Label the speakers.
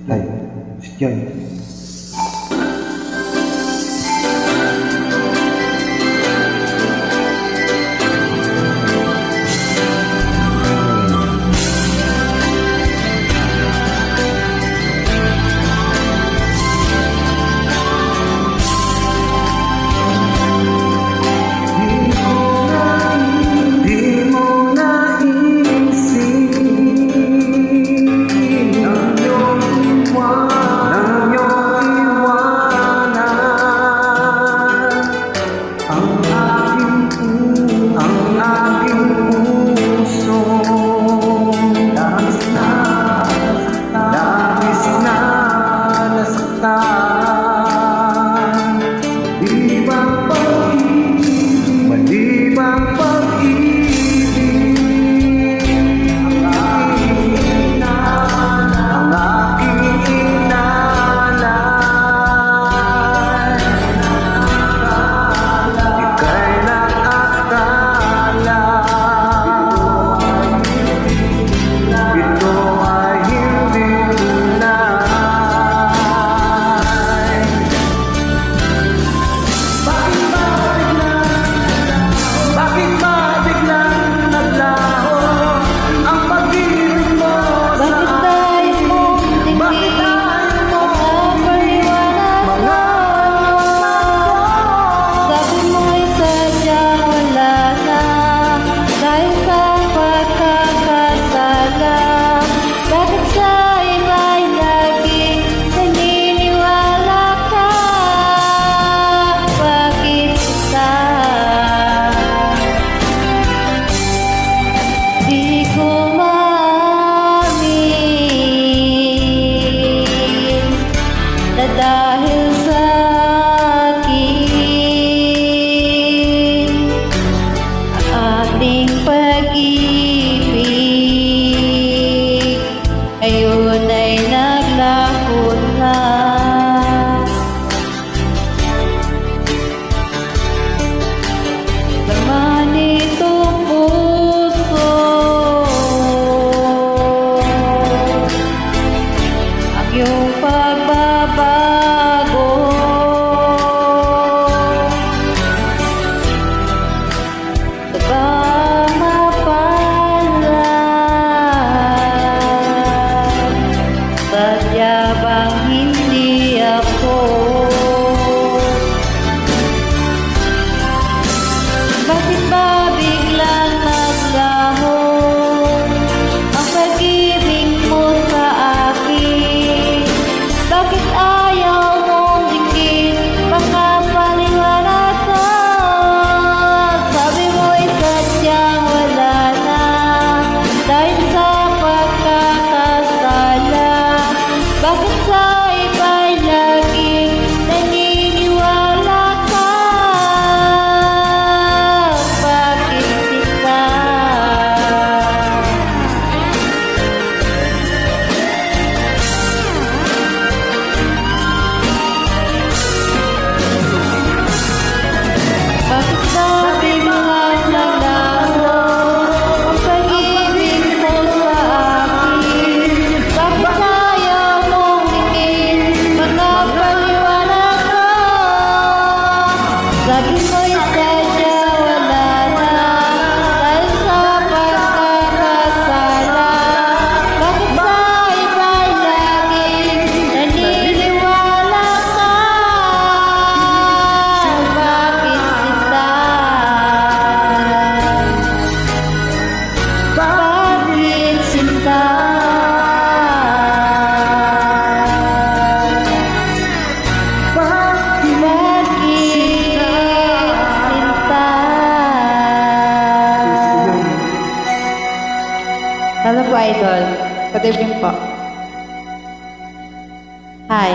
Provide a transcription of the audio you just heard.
Speaker 1: Tay, si Joy.
Speaker 2: Dahil sa akin ating pag-ibig ngayon ay naglaho na. Laman itong puso ang iyong pagbabago. Sadya bang hindi ako? Bakit ba biglang naglaho ang pag-ibig mo sa akin? Bakit ayaw mong dikit? Baka paliwanag ka. Sabi mo'y sadyang wala na dahil sa pagkakasala. Bakit sa iba'y laging naniniwala ka? Bakit sila? Bakit ba biglang naglaho ang pag-ibig mo sa akin? Bakit ayaw mong dikit? Magpapaliwanag ka. Sabi mo'y sadya wala na dahil sa pagkakasala. Bakit sa iba'y laging naniniwala ka? Bakit sila? Bakit sila? Hello po, Idol. Good evening po. Hi.